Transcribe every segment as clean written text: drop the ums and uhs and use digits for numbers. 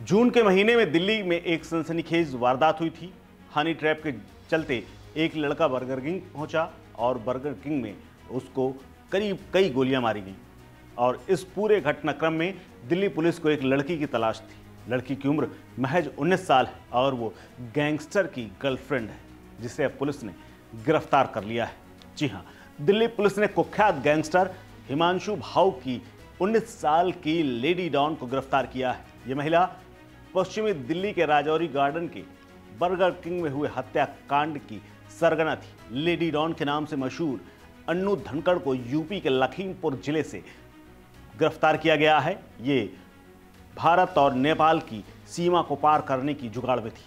जून के महीने में दिल्ली में एक सनसनीखेज वारदात हुई थी। हनी ट्रैप के चलते एक लड़का बर्गर किंग पहुंचा और बर्गर किंग में उसको करीब कई गोलियां मारी गईं। और इस पूरे घटनाक्रम में दिल्ली पुलिस को एक लड़की की तलाश थी। लड़की की उम्र महज 19 साल है और वो गैंगस्टर की गर्लफ्रेंड है, जिसे अब पुलिस ने गिरफ्तार कर लिया है। जी हाँ, दिल्ली पुलिस ने कुख्यात गैंगस्टर हिमांशु भाऊ की 19 साल की लेडी डॉन को गिरफ्तार किया है। ये महिला पश्चिमी दिल्ली के राजौरी गार्डन के बर्गर किंग में हुए हत्याकांड की सरगना थी। लेडी डॉन के नाम से मशहूर अन्नू धनखड़ को यूपी के लखीमपुर जिले से गिरफ्तार किया गया है। ये भारत और नेपाल की सीमा को पार करने की जुगाड़ में थी।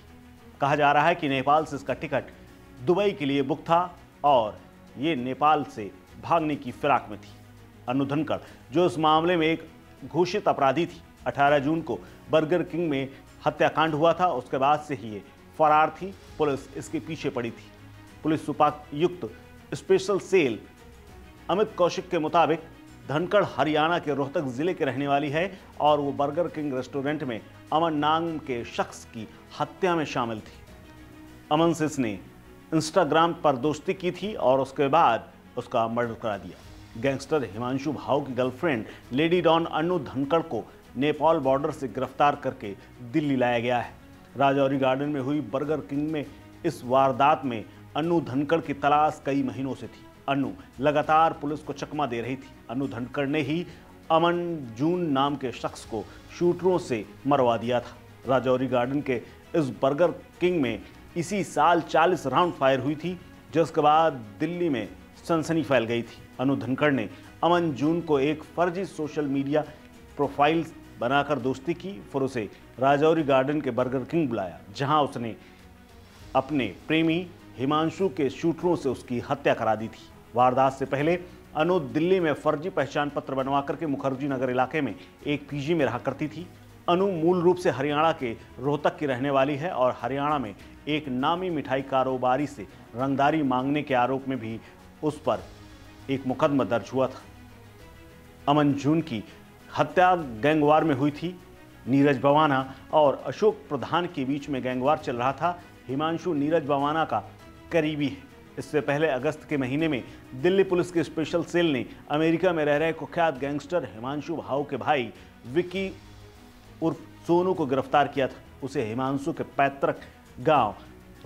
कहा जा रहा है कि नेपाल से इसका टिकट दुबई के लिए बुक था और ये नेपाल से भागने की फिराक में थी। अन्नू धनखड़, जो इस मामले में एक घोषित अपराधी थी, 18 जून को बर्गर किंग में हत्याकांड हुआ था। उसके बाद से ही ये फरार थी। पुलिस इसके पीछे पड़ी थी। पुलिस उपायुक्त स्पेशल सेल अमित कौशिक के मुताबिक धनखड़ हरियाणा के रोहतक जिले के रहने वाली है और वो बर्गर किंग रेस्टोरेंट में अमन नाम के शख्स की हत्या में शामिल थी। अमन से इसने इंस्टाग्राम पर दोस्ती की थी और उसके बाद उसका मर्डर करा दिया। गैंगस्टर हिमांशु भाऊ की girlfriend lady don Annu Dhankhar को नेपाल बॉर्डर से गिरफ्तार करके दिल्ली लाया गया है। राजौरी गार्डन में हुई बर्गर किंग में इस वारदात में अन्नू धनखड़ की तलाश कई महीनों से थी। अन्नू लगातार पुलिस को चकमा दे रही थी। अन्नू धनखड़ ने ही अमन जून नाम के शख्स को शूटरों से मरवा दिया था। राजौरी गार्डन के इस बर्गर किंग में इसी साल 40 राउंड फायर हुई थी, जिसके बाद दिल्ली में सनसनी फैल गई थी। अन्नू धनखड़ ने अमन जून को एक फर्जी सोशल मीडिया प्रोफाइल बनाकर दोस्ती की, फिर उसे राजौरी गार्डन के बर्गर किंग बुलाया, जहां उसने अपने प्रेमी हिमांशु के शूटरों से उसकी हत्या करा दी थी। वारदात से पहले अनु दिल्ली में फर्जी पहचान पत्र बनवा करके मुखर्जी नगर इलाके में एक पीजी में रहा करती थी। अनु मूल रूप से हरियाणा के रोहतक की रहने वाली है और हरियाणा में एक नामी मिठाई कारोबारी से रंगदारी मांगने के आरोप में भी उस पर एक मुकदमा दर्ज हुआ था। अमन जून की हत्या गैंगवार में हुई थी। नीरज बवाना और अशोक प्रधान के बीच में गैंगवार चल रहा था। हिमांशु नीरज बवाना का करीबी है। इससे पहले अगस्त के महीने में दिल्ली पुलिस के स्पेशल सेल ने अमेरिका में रह रहे कुख्यात गैंगस्टर हिमांशु भाऊ के भाई विकी उर्फ सोनू को गिरफ्तार किया था। उसे हिमांशु के पैतृक गांव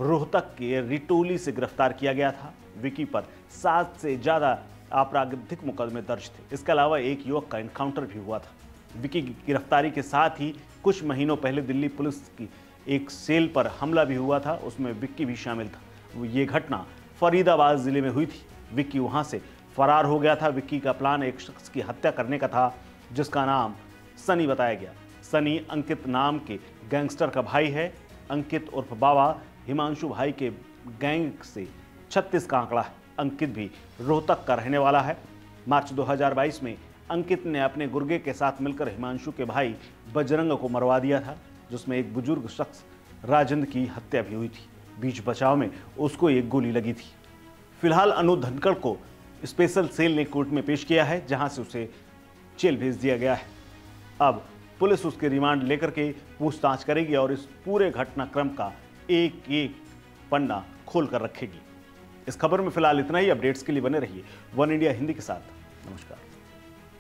रोहतक के रिटोली से गिरफ्तार किया गया था। विकी पर 7 से ज़्यादा आपराधिक मुकदमे दर्ज थे। इसके अलावा एक युवक का एनकाउंटर भी हुआ था। विकी की गिरफ्तारी के साथ ही कुछ महीनों पहले दिल्ली पुलिस की एक सेल पर हमला भी हुआ था, उसमें विक्की भी शामिल था। ये घटना फरीदाबाद जिले में हुई थी। विक्की वहां से फरार हो गया था। विक्की का प्लान एक शख्स की हत्या करने का था, जिसका नाम सनी बताया गया। सनी अंकित नाम के गैंगस्टर का भाई है। अंकित उर्फ बाबा हिमांशु भाई के गैंग से 36 का आंकड़ा है। अंकित भी रोहतक का रहने वाला है। मार्च 2022 में अंकित ने अपने गुर्गे के साथ मिलकर हिमांशु के भाई बजरंग को मरवा दिया था, जिसमें एक बुजुर्ग शख्स राजेंद्र की हत्या भी हुई थी। बीच बचाव में उसको एक गोली लगी थी। फिलहाल अनु धनखड़ को स्पेशल सेल ने कोर्ट में पेश किया है, जहां से उसे जेल भेज दिया गया है। अब पुलिस उसके रिमांड लेकर के पूछताछ करेगी और इस पूरे घटनाक्रम का एक एक पन्ना खोल कर रखेगी। इस खबर में फिलहाल इतना ही। अपडेट्स के लिए बने रहिए वन इंडिया हिंदी के साथ। नमस्कार।